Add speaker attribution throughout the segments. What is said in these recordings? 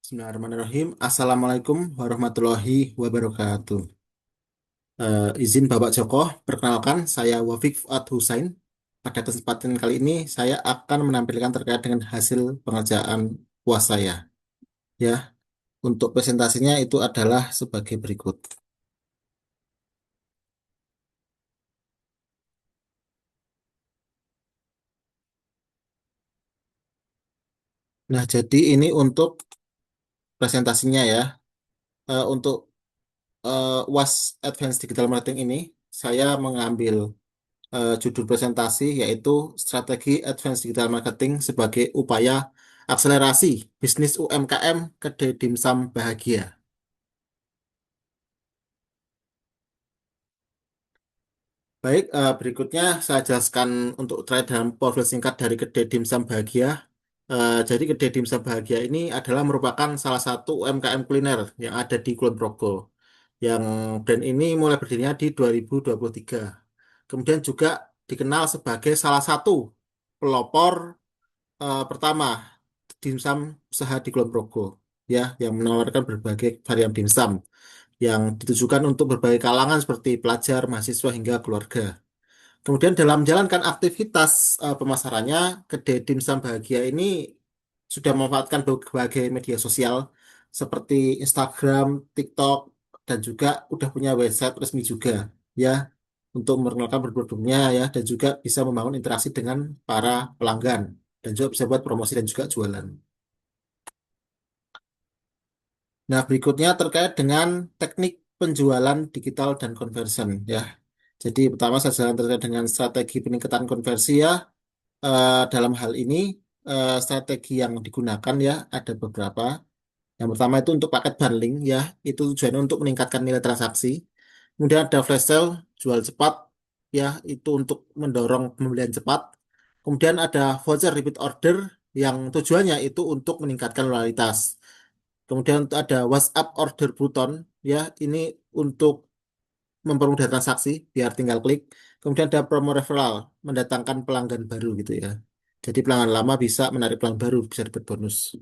Speaker 1: Bismillahirrahmanirrahim. Assalamualaikum warahmatullahi wabarakatuh. Izin Bapak Joko, perkenalkan saya Wafik Fuad Husain. Pada kesempatan kali ini saya akan menampilkan terkait dengan hasil pengerjaan UAS saya. Ya, untuk presentasinya itu adalah sebagai berikut. Nah, jadi ini untuk presentasinya ya. Untuk UAS Advanced Digital Marketing ini, saya mengambil judul presentasi yaitu Strategi Advanced Digital Marketing sebagai upaya akselerasi bisnis UMKM Kedai Dimsum Bahagia. Baik, berikutnya saya jelaskan untuk terkait dengan profil singkat dari Kedai Dimsum Bahagia. Jadi Kedai Dimsum Bahagia ini adalah merupakan salah satu UMKM kuliner yang ada di Kulon Progo. Yang brand ini mulai berdirinya di 2023. Kemudian juga dikenal sebagai salah satu pelopor pertama dimsum usaha di Kulon Progo ya yang menawarkan berbagai varian dimsum yang ditujukan untuk berbagai kalangan seperti pelajar, mahasiswa hingga keluarga. Kemudian dalam menjalankan aktivitas pemasarannya, kedai dimsum Bahagia ini sudah memanfaatkan berbagai media sosial seperti Instagram, TikTok, dan juga udah punya website resmi juga ya untuk memperkenalkan produknya ya dan juga bisa membangun interaksi dengan para pelanggan dan juga bisa buat promosi dan juga jualan. Nah, berikutnya terkait dengan teknik penjualan digital dan conversion ya. Jadi pertama saya jalan terkait dengan strategi peningkatan konversi ya. Dalam hal ini strategi yang digunakan ya ada beberapa. Yang pertama itu untuk paket bundling ya, itu tujuannya untuk meningkatkan nilai transaksi. Kemudian ada flash sale, jual cepat ya, itu untuk mendorong pembelian cepat. Kemudian ada voucher repeat order yang tujuannya itu untuk meningkatkan loyalitas. Kemudian ada WhatsApp order button ya, ini untuk mempermudah transaksi biar tinggal klik. Kemudian ada promo referral, mendatangkan pelanggan baru gitu ya. Jadi pelanggan lama bisa menarik pelanggan baru, bisa dapat bonus.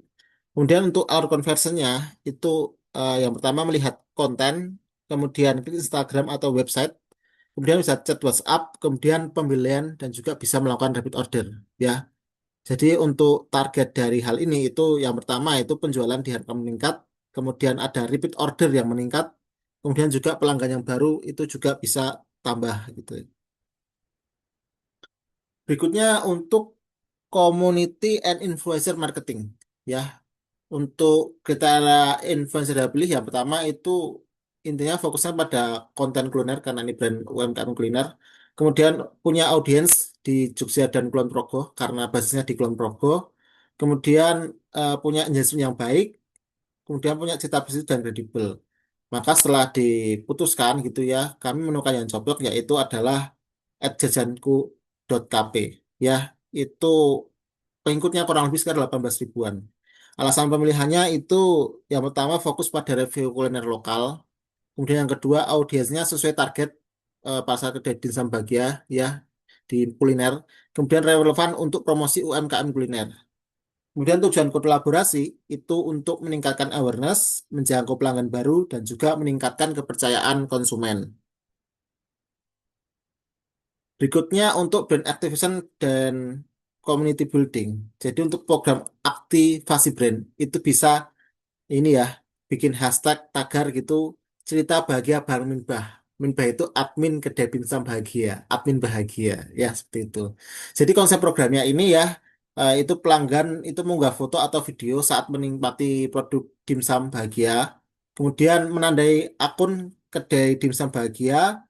Speaker 1: Kemudian untuk our conversionnya itu yang pertama melihat konten, kemudian klik Instagram atau website, kemudian bisa chat WhatsApp, kemudian pembelian dan juga bisa melakukan repeat order ya. Jadi untuk target dari hal ini itu yang pertama itu penjualan diharapkan meningkat, kemudian ada repeat order yang meningkat, kemudian juga pelanggan yang baru itu juga bisa tambah gitu. Berikutnya untuk community and influencer marketing ya. Untuk kriteria influencer yang pilih yang pertama itu intinya fokusnya pada konten kuliner karena ini brand UMKM kuliner. Kemudian punya audiens di Jogja dan Kulon Progo karena basisnya di Kulon Progo. Kemudian punya engagement yang baik, kemudian punya cita bisnis dan kredibel. Maka setelah diputuskan gitu ya, kami menemukan yang cocok yaitu adalah @jajanku.kp ya. Itu pengikutnya kurang lebih sekitar 18 ribuan. Alasan pemilihannya itu yang pertama fokus pada review kuliner lokal, kemudian yang kedua audiensnya sesuai target pasar kedai dimsum Bahagia ya di kuliner, kemudian relevan untuk promosi UMKM kuliner. Kemudian tujuan kolaborasi itu untuk meningkatkan awareness, menjangkau pelanggan baru, dan juga meningkatkan kepercayaan konsumen. Berikutnya untuk brand activation dan community building. Jadi untuk program aktivasi brand itu bisa ini ya bikin hashtag tagar gitu cerita bahagia bareng Minbah. Minbah itu admin kedai dimsum bahagia, admin bahagia ya seperti itu. Jadi konsep programnya ini ya itu pelanggan itu mengunggah foto atau video saat menikmati produk dimsum bahagia, kemudian menandai akun kedai dimsum bahagia.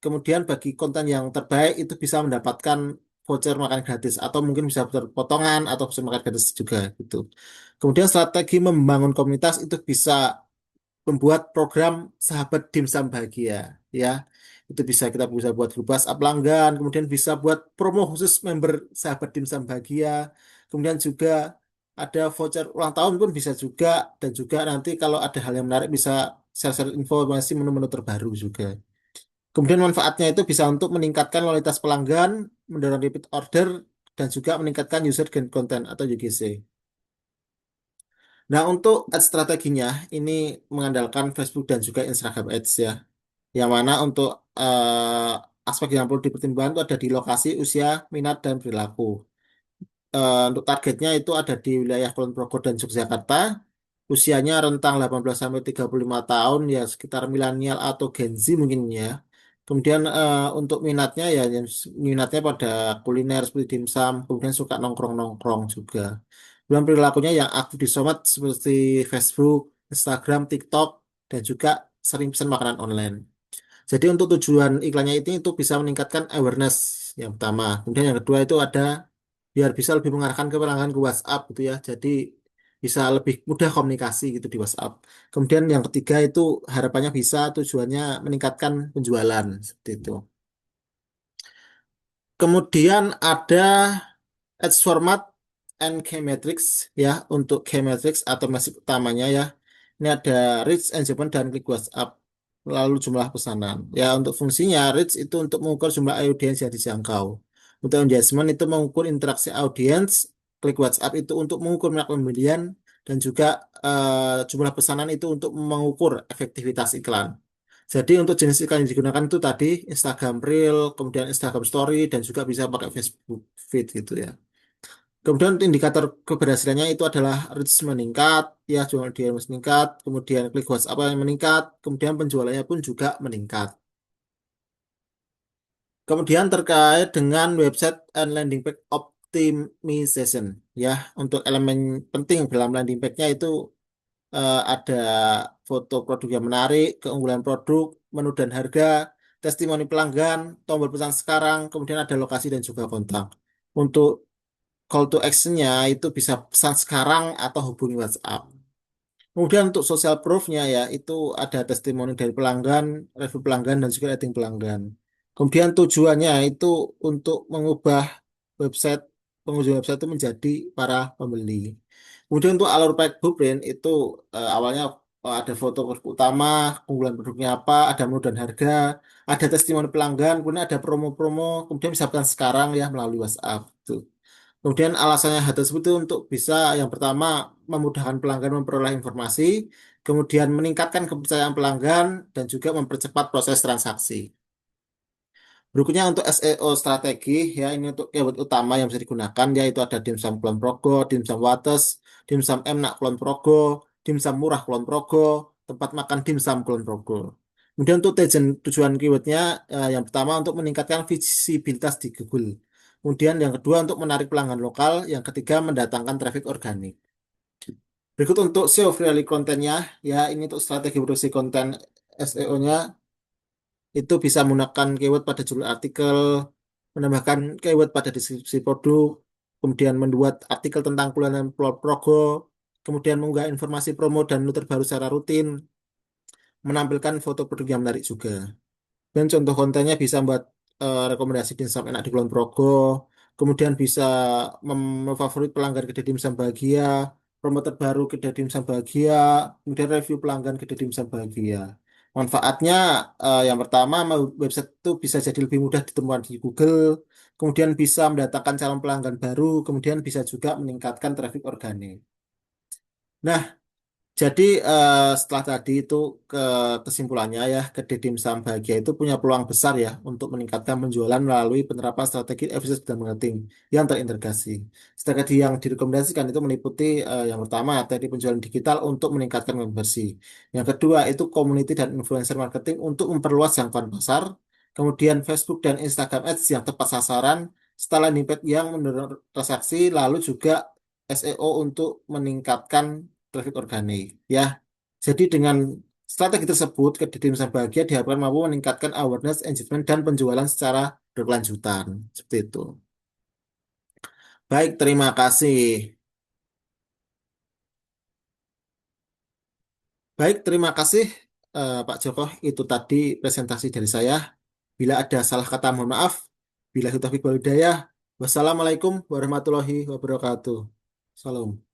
Speaker 1: Kemudian bagi konten yang terbaik itu bisa mendapatkan voucher makan gratis atau mungkin bisa voucher potongan atau voucher makan gratis juga gitu. Kemudian strategi membangun komunitas itu bisa membuat program sahabat dimsum bahagia ya. Itu bisa kita bisa buat grup WhatsApp pelanggan, kemudian bisa buat promo khusus member sahabat dimsum bahagia. Kemudian juga ada voucher ulang tahun pun bisa juga dan juga nanti kalau ada hal yang menarik bisa share-share informasi menu-menu terbaru juga. Kemudian manfaatnya itu bisa untuk meningkatkan loyalitas pelanggan, mendorong repeat order, dan juga meningkatkan user gain content atau UGC. Nah, untuk ads strateginya ini mengandalkan Facebook dan juga Instagram Ads ya. Yang mana untuk aspek yang perlu dipertimbangkan itu ada di lokasi, usia, minat, dan perilaku. Untuk targetnya itu ada di wilayah Kulon Progo dan Yogyakarta. Usianya rentang 18 sampai 35 tahun ya sekitar milenial atau Gen Z mungkin ya. Kemudian untuk minatnya ya yang minatnya pada kuliner seperti dimsum, kemudian suka nongkrong-nongkrong juga. Kemudian perilakunya yang aktif di sosmed seperti Facebook, Instagram, TikTok, dan juga sering pesan makanan online. Jadi untuk tujuan iklannya itu bisa meningkatkan awareness yang pertama. Kemudian yang kedua itu ada biar bisa lebih mengarahkan ke pelanggan ke WhatsApp gitu ya. Jadi bisa lebih mudah komunikasi gitu di WhatsApp. Kemudian yang ketiga itu harapannya bisa tujuannya meningkatkan penjualan seperti itu. Kemudian ada Ads format and key metrics ya untuk key metrics atau metric utamanya ya. Ini ada reach, engagement dan klik WhatsApp. Lalu jumlah pesanan. Ya untuk fungsinya reach itu untuk mengukur jumlah audiens yang dijangkau. Untuk engagement itu mengukur interaksi audiens. Klik WhatsApp itu untuk mengukur minat pembelian dan juga jumlah pesanan itu untuk mengukur efektivitas iklan. Jadi untuk jenis iklan yang digunakan itu tadi Instagram Reel, kemudian Instagram Story dan juga bisa pakai Facebook Feed gitu ya. Kemudian indikator keberhasilannya itu adalah reach meningkat, ya jual dia meningkat, kemudian klik WhatsApp yang meningkat, kemudian penjualannya pun juga meningkat. Kemudian terkait dengan website and landing page optimization, ya untuk elemen penting dalam landing page-nya itu ada foto produk yang menarik, keunggulan produk, menu dan harga, testimoni pelanggan, tombol pesan sekarang, kemudian ada lokasi dan juga kontak. Untuk call to action-nya itu bisa pesan sekarang atau hubungi WhatsApp. Kemudian untuk social proof-nya ya itu ada testimoni dari pelanggan, review pelanggan dan juga rating pelanggan. Kemudian tujuannya itu untuk mengubah website pengunjung website itu menjadi para pembeli. Kemudian untuk alur baik blueprint itu awalnya ada foto produk utama, keunggulan produknya apa, ada menu dan harga, ada testimoni pelanggan, kemudian ada promo-promo, kemudian bisa pesan sekarang ya melalui WhatsApp. Tuh. Kemudian alasannya hal tersebut itu untuk bisa yang pertama memudahkan pelanggan memperoleh informasi, kemudian meningkatkan kepercayaan pelanggan dan juga mempercepat proses transaksi. Berikutnya untuk SEO strategi ya ini untuk keyword utama yang bisa digunakan yaitu ada dimsum Kulon Progo, dimsum Wates, dimsum Enak Kulon Progo, dimsum Murah Kulon Progo, tempat makan dimsum Kulon Progo. Kemudian untuk tujuan keywordnya yang pertama untuk meningkatkan visibilitas di Google. Kemudian yang kedua untuk menarik pelanggan lokal, yang ketiga mendatangkan traffic organik. Berikut untuk SEO friendly kontennya, ya ini untuk strategi produksi konten SEO-nya itu bisa menggunakan keyword pada judul artikel, menambahkan keyword pada deskripsi produk, kemudian membuat artikel tentang keunggulan Progo, kemudian mengunggah informasi promo dan menu terbaru secara rutin, menampilkan foto produk yang menarik juga. Dan contoh kontennya bisa buat rekomendasi dimsum enak di Kulon Progo, kemudian bisa memfavorit pelanggan kedai dimsum bahagia, promo terbaru kedai dimsum bahagia, kemudian review pelanggan kedai dimsum bahagia. Manfaatnya yang pertama website itu bisa jadi lebih mudah ditemukan di Google, kemudian bisa mendatangkan calon pelanggan baru, kemudian bisa juga meningkatkan traffic organik. Nah, jadi setelah tadi itu ke kesimpulannya ya, Kedai Dimsum Bahagia itu punya peluang besar ya untuk meningkatkan penjualan melalui penerapan strategi efisiensi dan marketing yang terintegrasi. Strategi yang direkomendasikan itu meliputi yang pertama tadi penjualan digital untuk meningkatkan konversi. Yang kedua itu community dan influencer marketing untuk memperluas jangkauan pasar. Kemudian Facebook dan Instagram Ads yang tepat sasaran. Setelah landing page yang mendorong transaksi, lalu juga SEO untuk meningkatkan traffic organik ya. Jadi dengan strategi tersebut, Kedai Dimsum Bahagia diharapkan mampu meningkatkan awareness, engagement, dan penjualan secara berkelanjutan. Seperti itu. Baik, terima kasih. Baik, terima kasih Pak Joko. Itu tadi presentasi dari saya. Bila ada salah kata, mohon maaf. Bila taufiq wal hidayah. Wassalamualaikum warahmatullahi wabarakatuh. Salam.